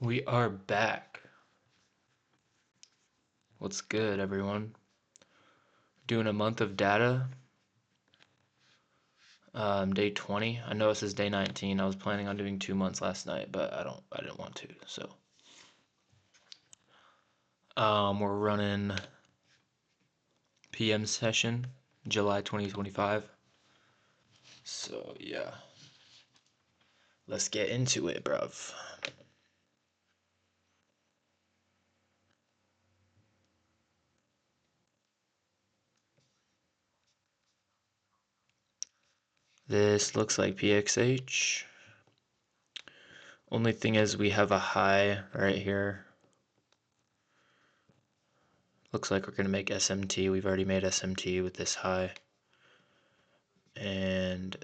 We are back. What's good, everyone? Doing a month of data. Day 20. I know this is day 19. I was planning on doing 2 months last night, but I didn't want to. So, we're running PM session, July 2025. So yeah, let's get into it, bruv. This looks like PXH. Only thing is we have a high right here. Looks like we're gonna make SMT. We've already made SMT with this high and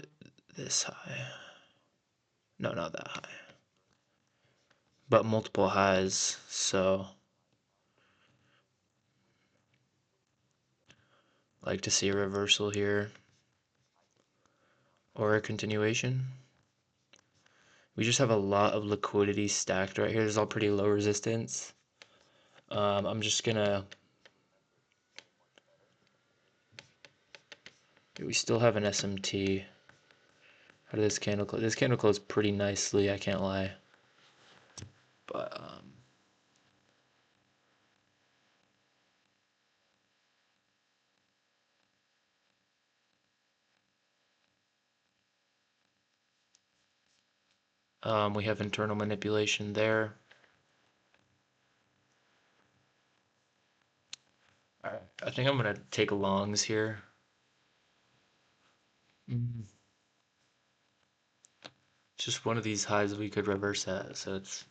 this high. No, not that high. But multiple highs, so like to see a reversal here or a continuation. We just have a lot of liquidity stacked right here. This is all pretty low resistance. I'm just gonna. We still have an SMT. How did this candle close? This candle closed pretty nicely, I can't lie. But we have internal manipulation there. All right, I think I'm gonna take longs here. Just one of these highs we could reverse at, so it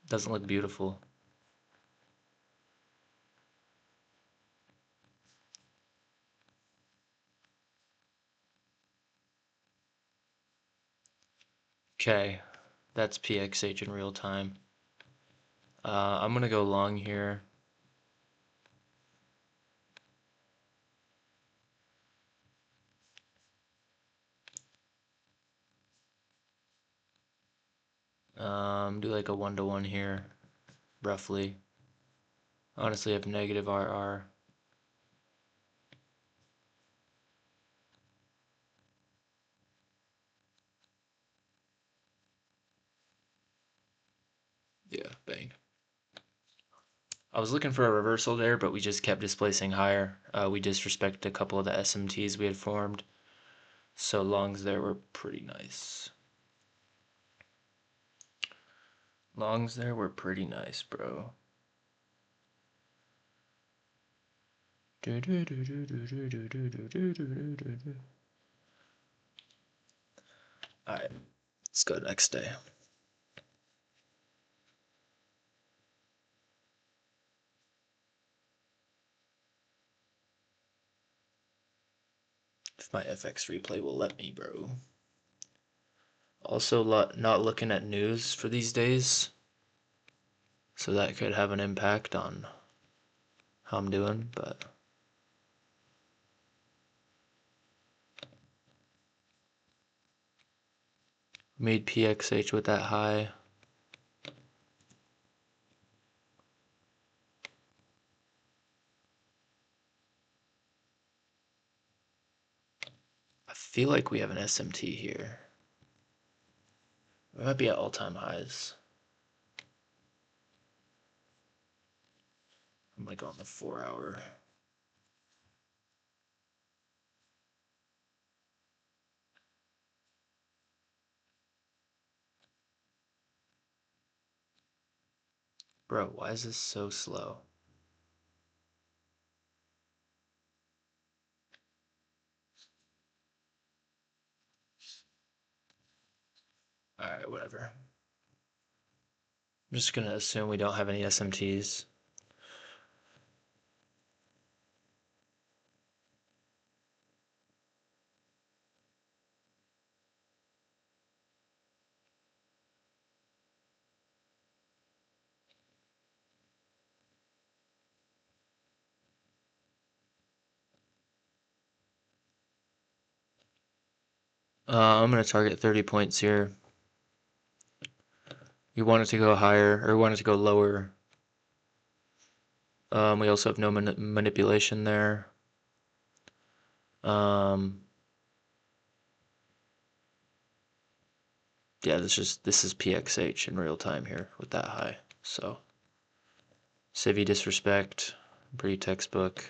doesn't look beautiful. Okay, that's PXH in real time. I'm gonna go long here. Do like a 1-to-1 here, roughly. Honestly, I have negative RR. Yeah, bang. I was looking for a reversal there, but we just kept displacing higher. We disrespected a couple of the SMTs we had formed. So longs there were pretty nice. Longs there were pretty nice, bro. Alright, let's go next day. If my FX replay will let me, bro. Also, not looking at news for these days, so that could have an impact on how I'm doing, but made PXH with that high. I feel like we have an SMT here. We might be at all-time highs. I'm like on the 4-hour. Bro, why is this so slow? Alright, whatever. I'm just gonna assume we don't have any SMTs. I'm gonna target 30 points here. You want it to go higher or want it to go lower. We also have no manipulation there. Um, yeah, this is PXH in real time here with that high. So Civvy disrespect, pretty textbook.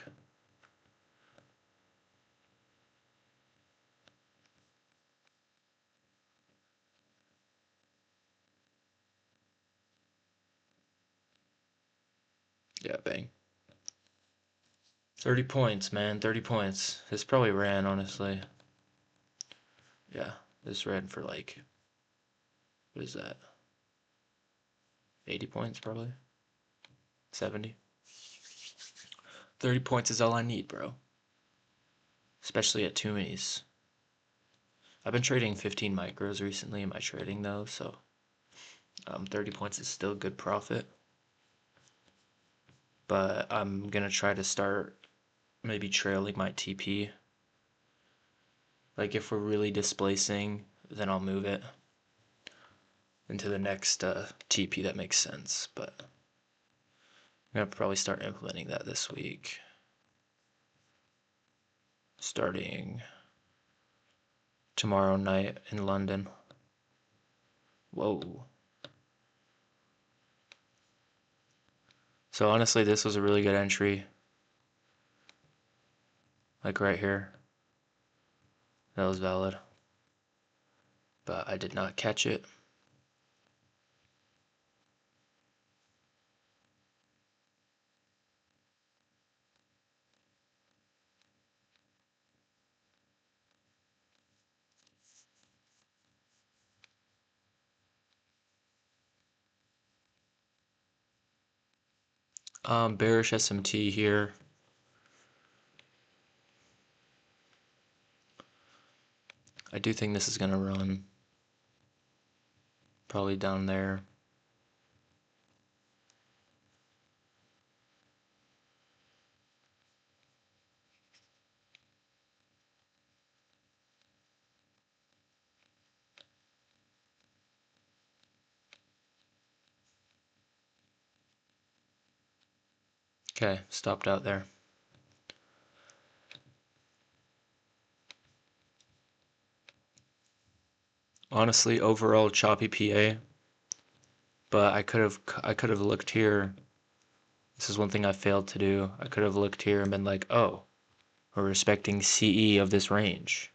Yeah, bang. 30 points, man. 30 points. This probably ran, honestly. Yeah, this ran for like, what is that? 80 points, probably. 70. 30 points is all I need, bro. Especially at two minis. I've been trading 15 micros recently in my trading, though, so 30 points is still good profit. But I'm gonna try to start maybe trailing my TP. Like if we're really displacing, then I'll move it into the next TP that makes sense. But I'm gonna probably start implementing that this week. Starting tomorrow night in London. Whoa. So honestly, this was a really good entry. Like right here. That was valid. But I did not catch it. Bearish SMT here. I do think this is gonna run probably down there. Okay, stopped out there. Honestly, overall choppy PA, but I could have looked here. This is one thing I failed to do. I could have looked here and been like, oh, we're respecting CE of this range.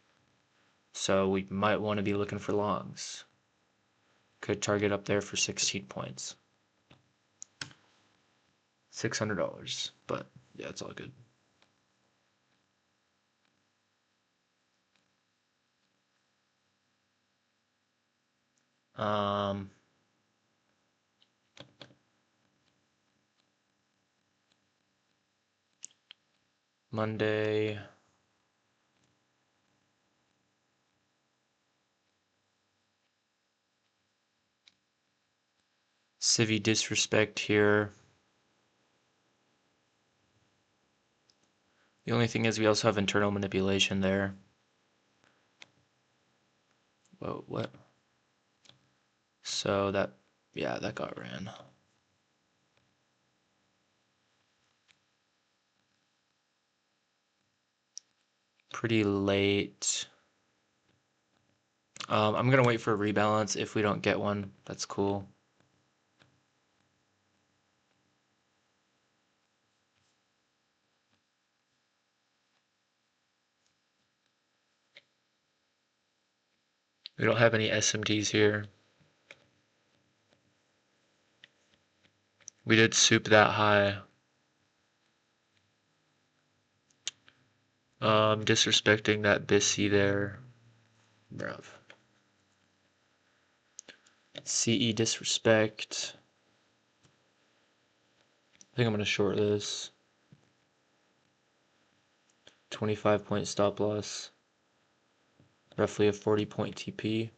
So we might want to be looking for longs. Could target up there for 16 points. $600, but yeah, it's all good. Um, Monday. Civvy disrespect here. The only thing is we also have internal manipulation there. Whoa, what? So that, yeah, that got ran. Pretty late. I'm gonna wait for a rebalance. If we don't get one, that's cool. We don't have any SMTs here. We did soup that high. Disrespecting that BISI there. Bruv. CE disrespect. I think I'm gonna short this. 25-point stop loss. Roughly a 40-point TP.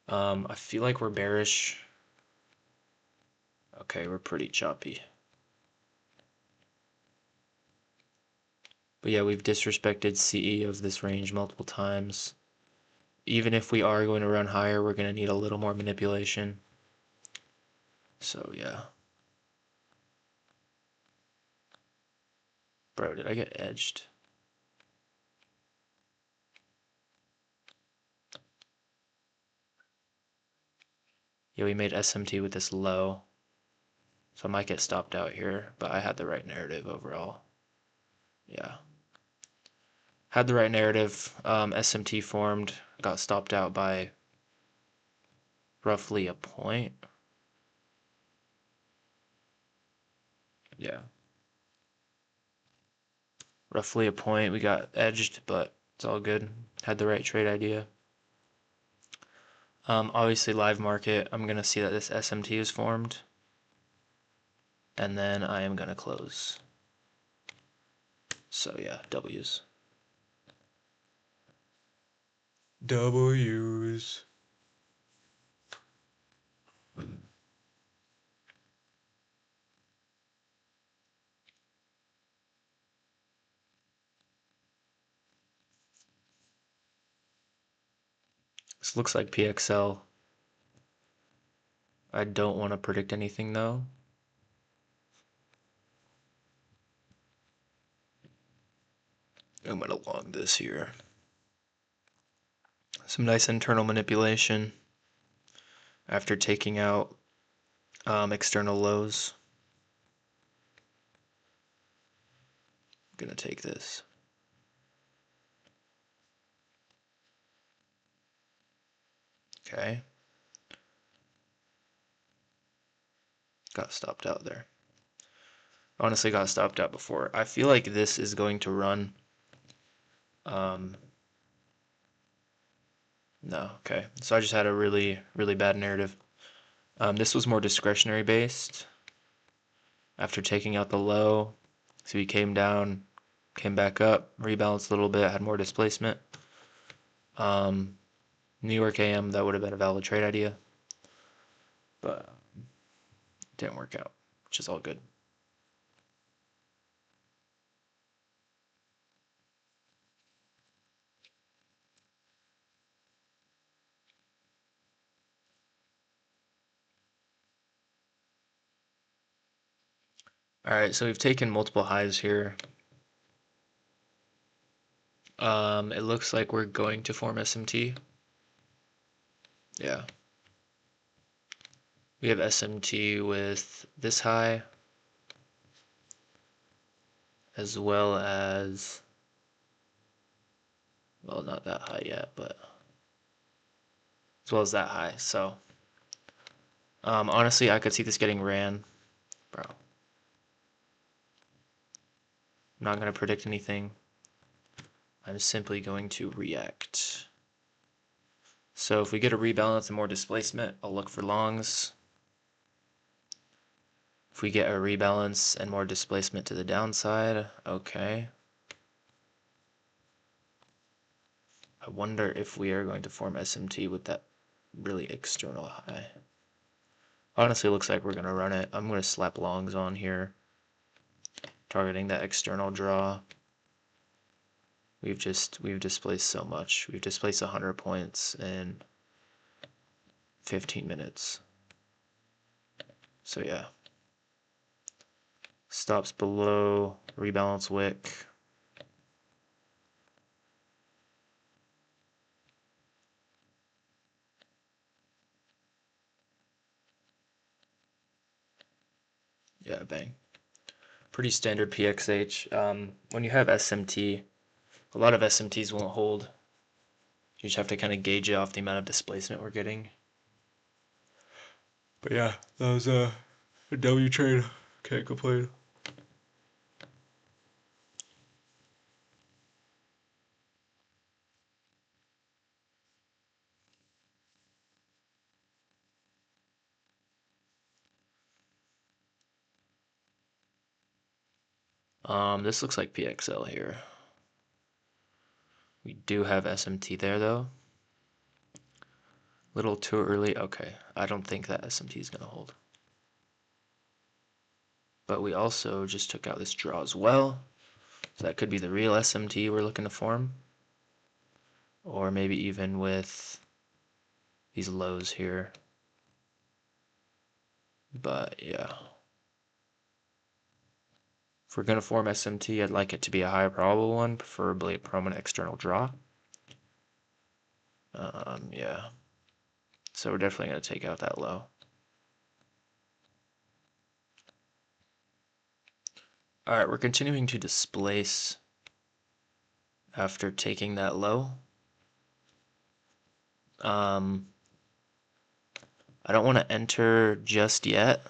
I feel like we're bearish. Okay, we're pretty choppy. But yeah, we've disrespected CE of this range multiple times. even if we are going to run higher, we're going to need a little more manipulation. So yeah. Bro, did I get edged? Yeah, we made SMT with this low. So I might get stopped out here, but I had the right narrative overall. Yeah. Had the right narrative. SMT formed, got stopped out by roughly a point. Yeah. Roughly a point. We got edged, but it's all good. Had the right trade idea. Obviously live market, I'm gonna see that this SMT is formed, and then I am gonna close. So yeah, W's. W's. This looks like PXL. I don't want to predict anything though. I'm gonna long this here. Some nice internal manipulation after taking out external lows. I'm gonna take this. Okay. Got stopped out there. Honestly, got stopped out before. I feel like this is going to run. No, okay. So I just had a really, really bad narrative. This was more discretionary based. After taking out the low, so he came down, came back up, rebalanced a little bit, had more displacement. New York AM, that would have been a valid trade idea, but didn't work out, which is all good. All right, so we've taken multiple highs here. It looks like we're going to form SMT. Yeah. We have SMT with this high, as well as, well, not that high yet, but as well as that high. So, honestly, I could see this getting ran, bro. I'm not going to predict anything. I'm simply going to react. So if we get a rebalance and more displacement, I'll look for longs. If we get a rebalance and more displacement to the downside, okay. I wonder if we are going to form SMT with that really external high. Honestly, it looks like we're going to run it. I'm going to slap longs on here, targeting that external draw. We've displaced so much. We've displaced 100 points in 15 minutes. So yeah. Stops below, rebalance wick. Yeah, bang. Pretty standard PXH. When you have SMT, a lot of SMTs won't hold. You just have to kind of gauge it off the amount of displacement we're getting. But yeah, that was a W trade. Can't complain. This looks like PXL here. We do have SMT there though. Little too early. Okay, I don't think that SMT is gonna hold. But we also just took out this draw as well. So that could be the real SMT we're looking to form. or maybe even with these lows here. But yeah, if we're going to form SMT, I'd like it to be a higher probable one, preferably a permanent external draw. Yeah, so we're definitely going to take out that low. All right, we're continuing to displace after taking that low. I don't want to enter just yet.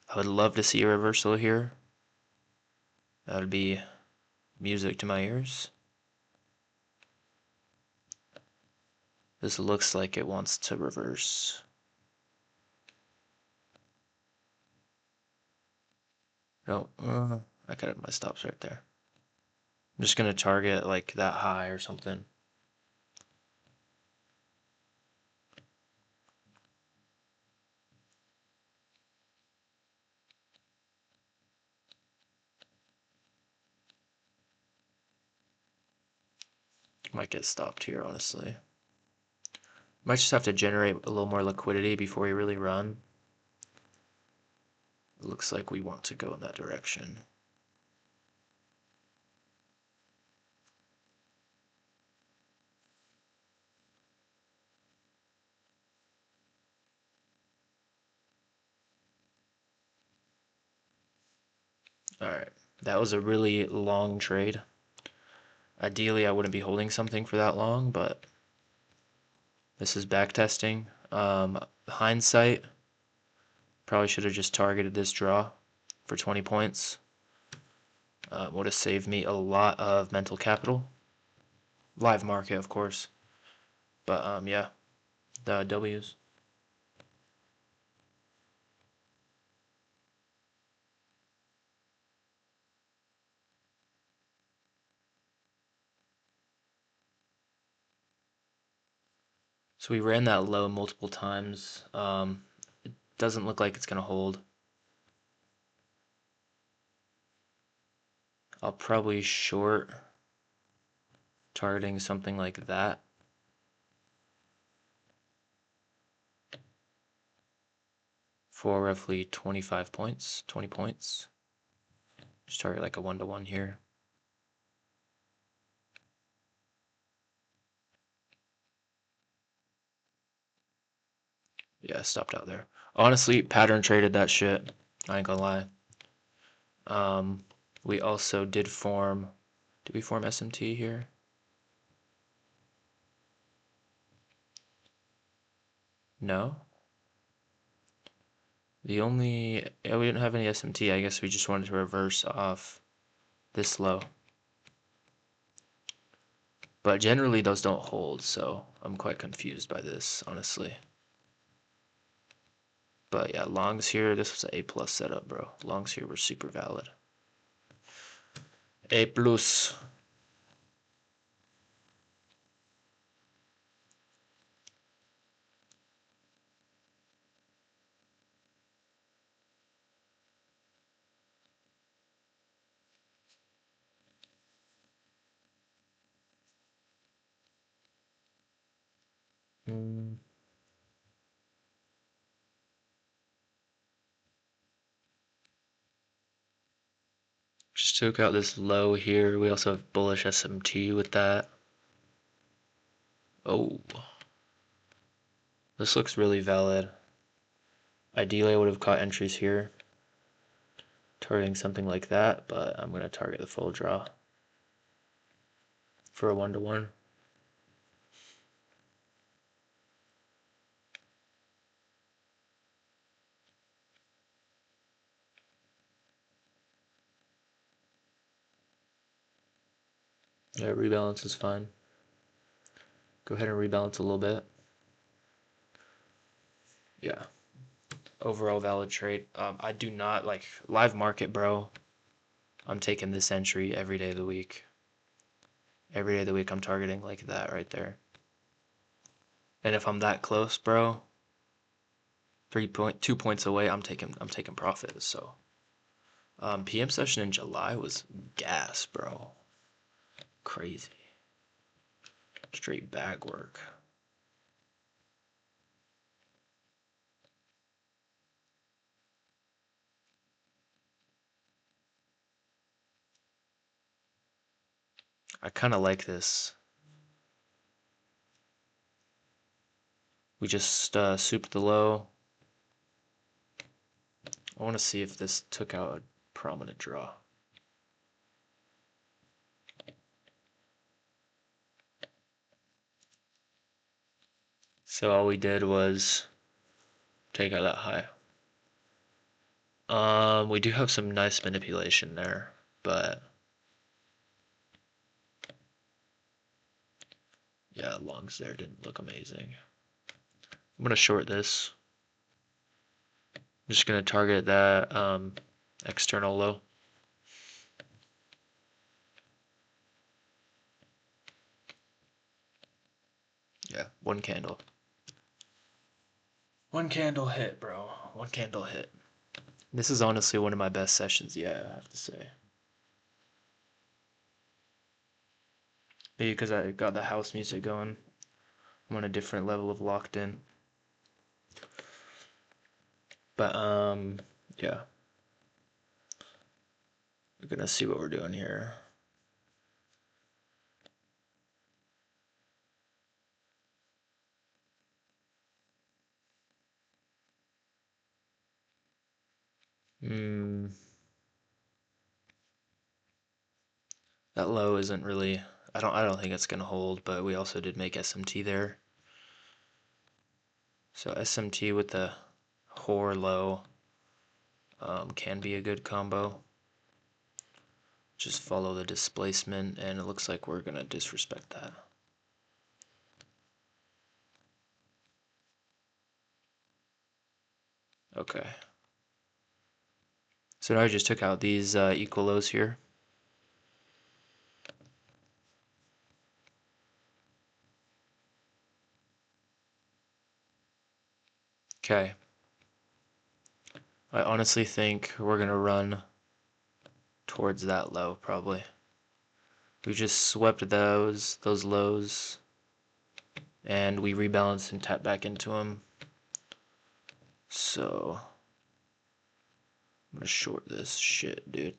I would love to see a reversal here. That would be music to my ears. This looks like it wants to reverse. No, I could have my stops right there. I'm just gonna target like that high or something. Might get stopped here, honestly. Might just have to generate a little more liquidity before we really run. It looks like we want to go in that direction. Alright, that was a really long trade. Ideally, I wouldn't be holding something for that long, but this is backtesting. Hindsight, probably should have just targeted this draw for 20 points. Would have saved me a lot of mental capital. Live market, of course. But yeah, the W's. So we ran that low multiple times. It doesn't look like it's gonna hold. I'll probably short, targeting something like that. For roughly 25 points, 20 points. Just target like a 1-to-1 here. Yeah, stopped out there. Honestly, pattern traded that shit. I ain't gonna lie. We also did form. Did we form SMT here? No. The only, yeah, we didn't have any SMT. I guess we just wanted to reverse off this low. But generally those don't hold, so I'm quite confused by this, honestly. But yeah, longs here, this was an A+ setup, bro. Longs here were super valid. A+. Just took out this low here. We also have bullish SMT with that. Oh, this looks really valid. Ideally, I would have caught entries here, targeting something like that, but I'm going to target the full draw for a 1-to-1. Yeah, rebalance is fine. Go ahead and rebalance a little bit. Yeah. Overall valid trade. I do not like live market, bro. I'm taking this entry every day of the week. Every day of the week, I'm targeting like that right there. And if I'm that close, bro, 2 points away, I'm taking profit. So, PM session in July was gas, bro. Crazy. Straight bag work. I kind of like this. We just souped the low. I want to see if this took out a prominent draw. So all we did was take out that high. We do have some nice manipulation there, but yeah, longs there didn't look amazing. I'm gonna short this. I'm just gonna target that external low. Yeah, one candle. One candle hit, bro. One candle hit. This is honestly one of my best sessions yet, I have to say. Maybe because I got the house music going. I'm on a different level of locked in. But yeah. We're gonna see what we're doing here. That low isn't really, I don't think it's gonna hold, but we also did make SMT there. So SMT with the whore low can be a good combo. Just follow the displacement, and it looks like we're gonna disrespect that. Okay. So now I just took out these equal lows here. Okay. I honestly think we're gonna run towards that low probably. We just swept those lows, and we rebalanced and tapped back into them. So I'm gonna short this shit, dude.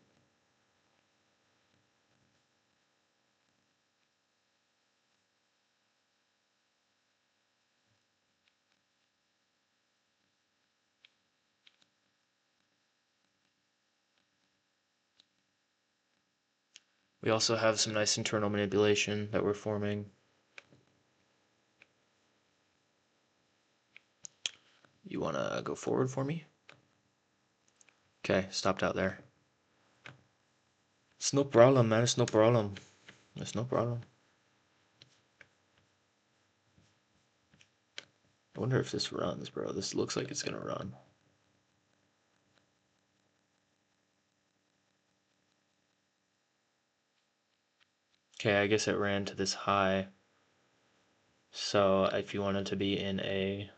We also have some nice internal manipulation that we're forming. You wanna go forward for me? Okay, stopped out there. It's no problem, man. It's no problem. It's no problem. I wonder if this runs, bro. This looks like it's gonna run. Okay, I guess it ran to this high. So if you wanted to be in a,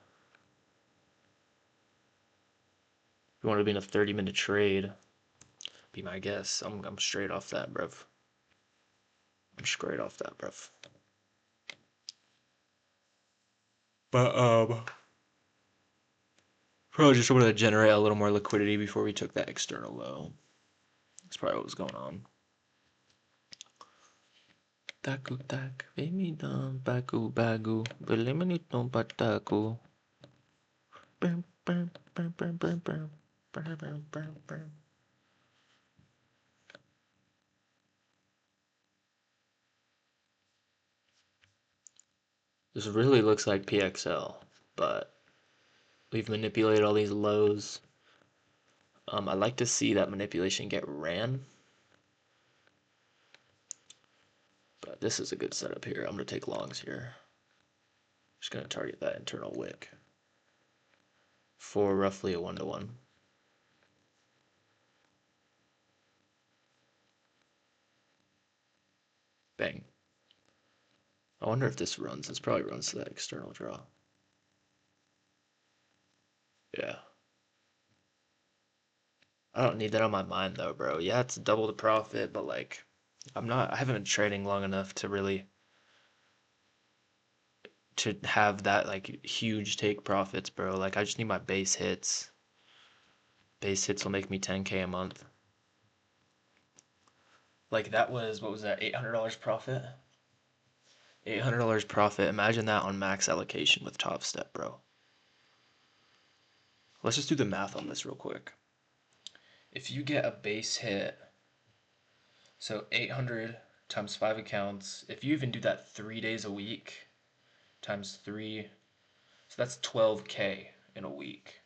if you want to be in a 30-minute trade, be my guess. I'm straight off that, bruv. I'm straight off that, bruv. But probably just wanted to generate a little more liquidity before we took that external low. That's probably what was going on. Taku tak, baby dum bagu bagu, eliminate no bataku. Bam bam bam bam bam bam bam bam bam bam. This really looks like PXL, but we've manipulated all these lows. I'd like to see that manipulation get ran. But this is a good setup here. I'm going to take longs here. Just going to target that internal wick for roughly a 1-to-1. Bang. I wonder if this runs. This probably runs to that external draw. Yeah. I don't need that on my mind though, bro. Yeah, it's double the profit, but like I haven't been trading long enough to really to have that like huge take profits, bro. Like I just need my base hits. Base hits will make me 10K a month. Like that was what was that? $800 profit. $800 profit. Imagine that on max allocation with Top Step, bro. Let's just do the math on this real quick. If you get a base hit, so 800 times 5 accounts, if you even do that 3 days a week times 3, so that's 12K in a week.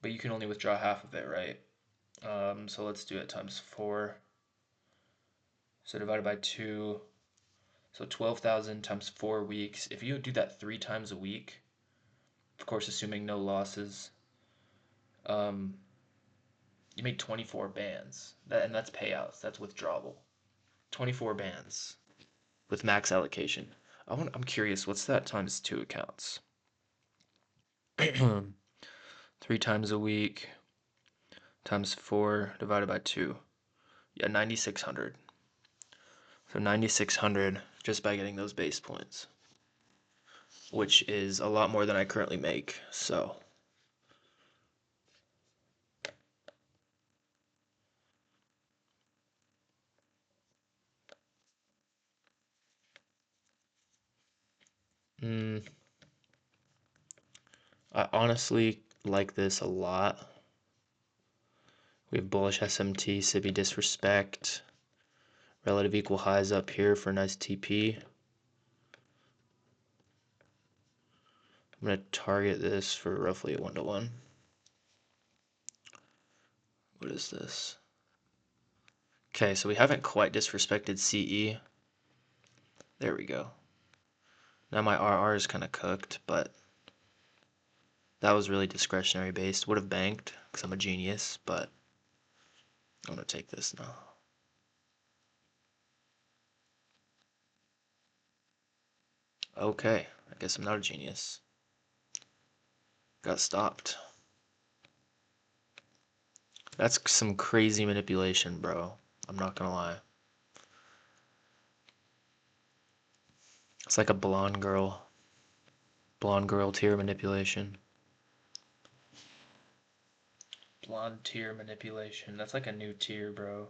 But you can only withdraw half of it, right? So let's do it times 4. So divided by 2. So 12,000 times 4 weeks. If you do that 3 times a week, of course, assuming no losses, um, you make 24 bands. And that's payouts. That's withdrawable. 24 bands with max allocation. I'm curious, what's that times 2 accounts? 3 times a week times 4 divided by 2. Yeah, 9,600. So 9,600 just by getting those base points, which is a lot more than I currently make. So I honestly like this a lot. We have bullish SMT, Sibby disrespect, relative equal highs up here for a nice TP. I'm going to target this for roughly a 1-to-1. What is this? Okay, so we haven't quite disrespected CE. There we go. Now my RR is kind of cooked, but that was really discretionary based. Would have banked because I'm a genius, but I'm going to take this now. Okay, I guess I'm not a genius. Got stopped. That's some crazy manipulation, bro. I'm not gonna lie. It's like a blonde girl tier manipulation. Blonde tier manipulation. That's like a new tier, bro.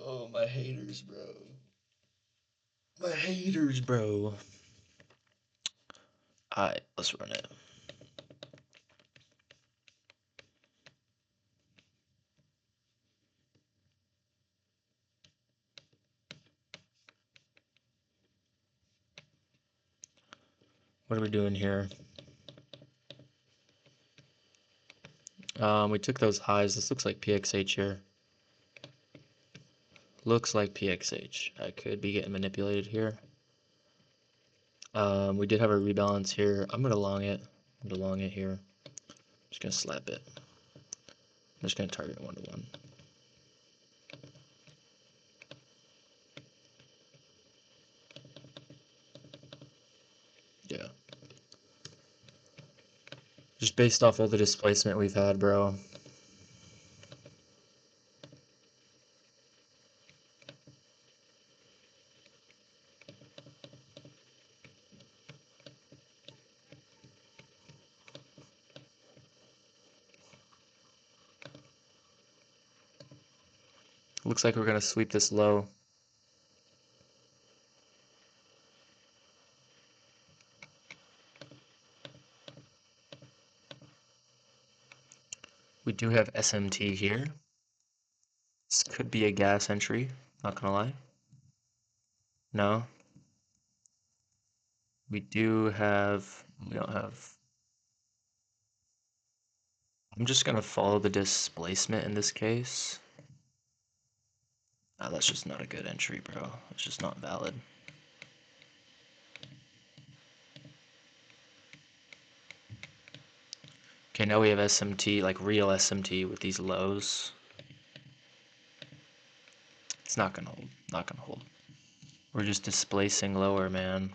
Oh, my haters, bro. My haters, bro. Alright, let's run it. What are we doing here? We took those highs. This looks like PXH here. Looks like PXH. I could be getting manipulated here. We did have a rebalance here. I'm gonna long it. I'm gonna long it here. Just gonna slap it. I'm just gonna target 1-to-1. Yeah. Just based off all the displacement we've had, bro. Looks like we're gonna sweep this low. We do have SMT here. This could be a gas entry, not gonna lie. No, we don't have, I'm just gonna follow the displacement in this case. Oh, that's just not a good entry, bro. It's just not valid. Okay, now we have SMT, like real SMT with these lows. It's not gonna hold, not gonna hold. We're just displacing lower, man.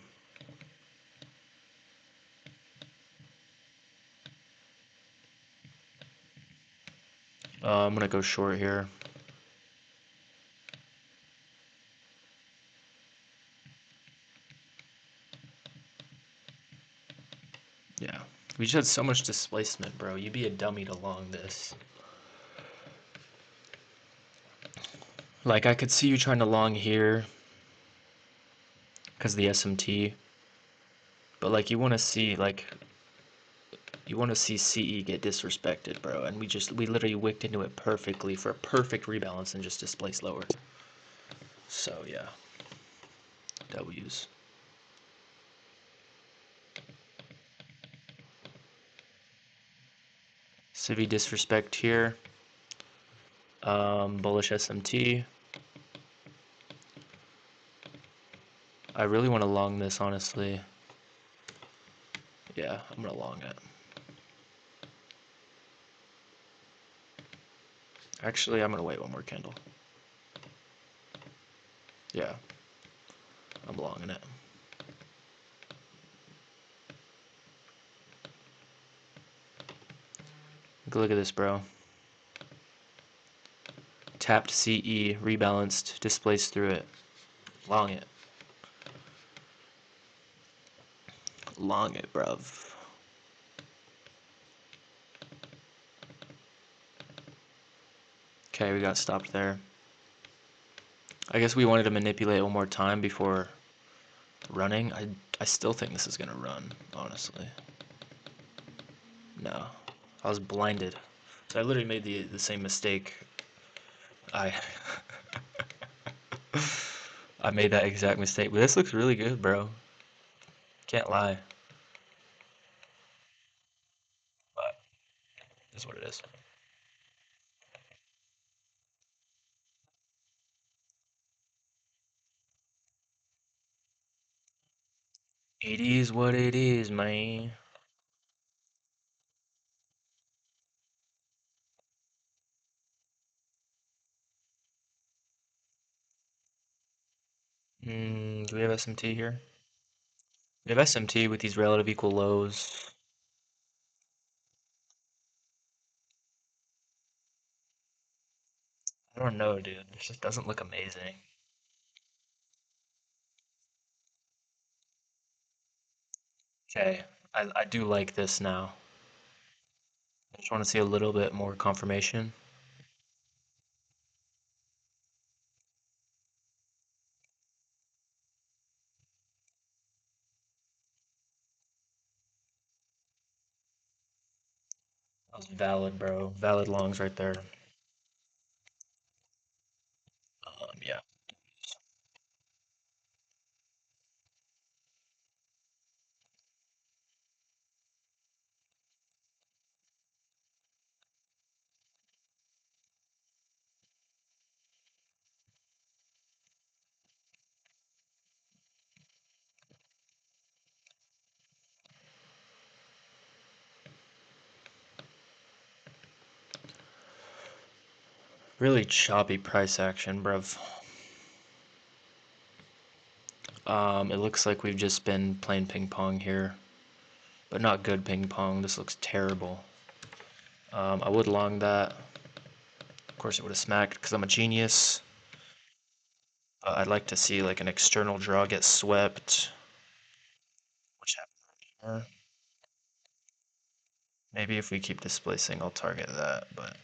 I'm gonna go short here. Yeah. We just had so much displacement, bro. You'd be a dummy to long this. Like, I could see you trying to long here because the SMT. But, like, you want to see, like, you want to see CE get disrespected, bro. And we literally wicked into it perfectly for a perfect rebalance and just displaced lower. So, yeah. W's. Civi disrespect here. Bullish SMT. I really want to long this, honestly. Yeah, I'm gonna long it. Actually, I'm gonna wait one more candle. Yeah, I'm longing it. Look at this, bro. Tapped CE, rebalanced, displaced through it. Long it. Long it, bruv. Okay, we got stopped there. I guess we wanted to manipulate one more time before running. I still think this is gonna run, honestly. No. I was blinded. So I literally made the same mistake. I I made that exact mistake. But this looks really good, bro. Can't lie. But this is what it is. It is what it is, man. Do we have SMT here? We have SMT with these relative equal lows. I don't know, dude. This just doesn't look amazing. Okay, I do like this now. I just want to see a little bit more confirmation. That was valid, bro. Valid longs right there. Yeah. Really choppy price action, bruv. It looks like we've just been playing ping pong here, but not good ping pong. This looks terrible. I would long that. Of course, it would have smacked because I'm a genius. But I'd like to see like an external draw get swept, which happened. Maybe if we keep displacing, I'll target that. But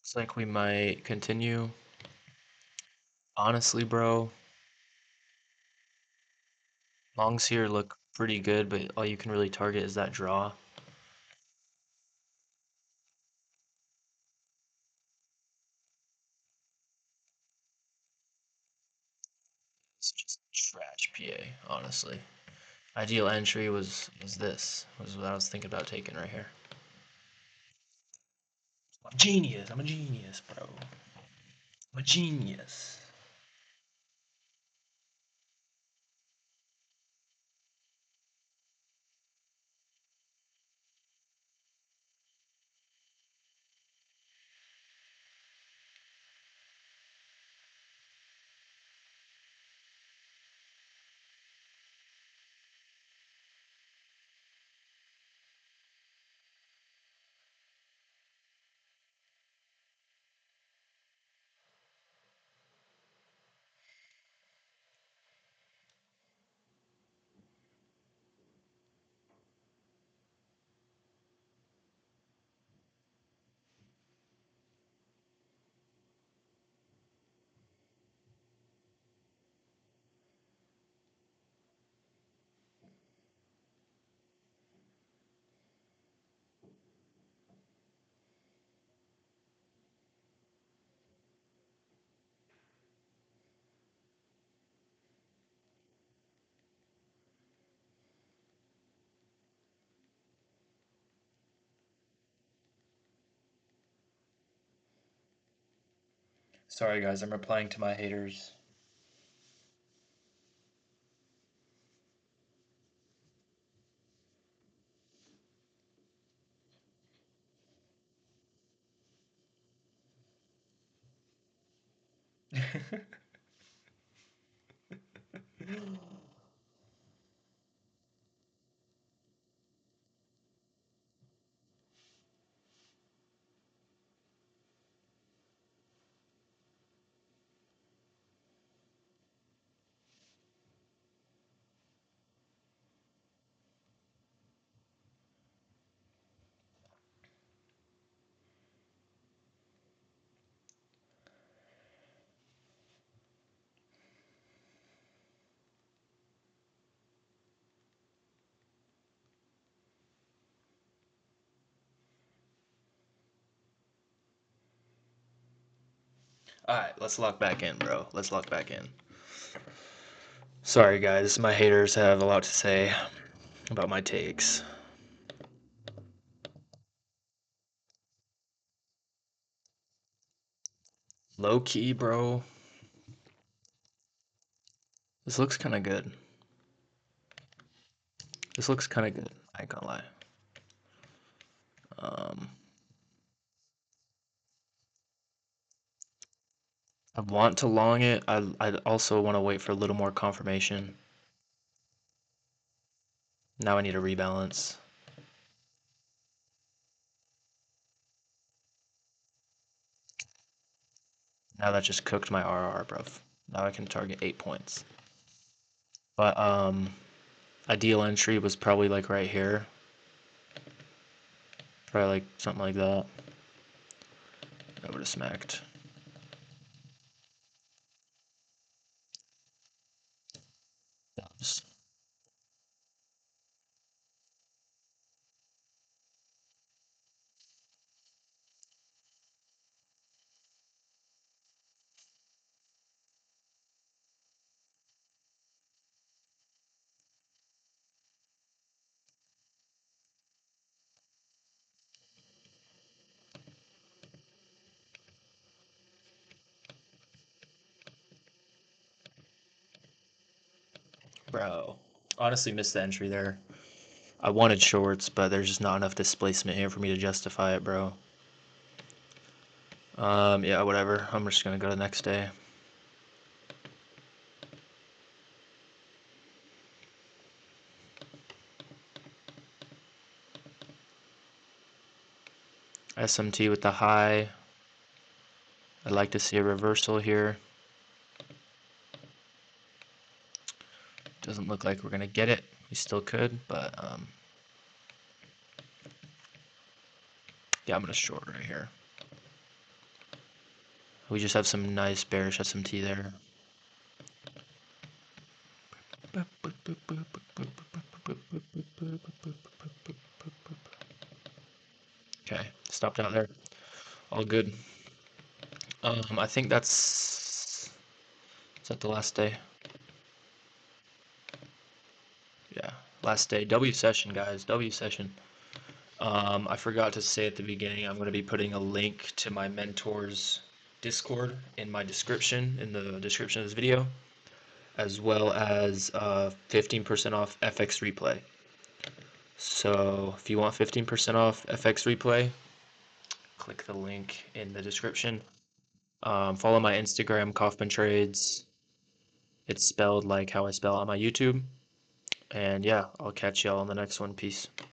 Looks like we might continue. Honestly, bro, longs here look pretty good, but all you can really target is that draw. It's just trash PA, honestly. Ideal entry was what I was thinking about taking right here. I'm a genius. I'm a genius, bro. I'm a genius. Sorry, guys. I'm replying to my haters. All right, let's lock back in, bro. Let's lock back in. Sorry, guys. My haters have a lot to say about my takes. Low key, bro. This looks kind of good. This looks kind of good. I ain't gonna lie. Um, I want to long it. I also want to wait for a little more confirmation. Now I need a rebalance. Now that just cooked my RR, bro. Now I can target 8 points. But ideal entry was probably like right here. Probably like something like that. I would have smacked. Dubs. Bro. Honestly missed the entry there. I wanted shorts, but there's just not enough displacement here for me to justify it, bro. Yeah, whatever. I'm just gonna go the next day. SMT with the high. I'd like to see a reversal here. Doesn't look like we're gonna get it. We still could, but yeah, I'm gonna short right here. We just have some nice bearish SMT there. Okay, stopped out there. All good. I think that's is that the last day? Yeah, last day. W session, guys. W session. I forgot to say at the beginning, I'm going to be putting a link to my mentor's Discord in my description, in the description of this video, as well as 15% off FX replay. So if you want 15% off FX replay, click the link in the description. Follow my Instagram, Kaufman Trades. It's spelled like how I spell on my YouTube. And yeah, I'll catch y'all on the next one. Peace.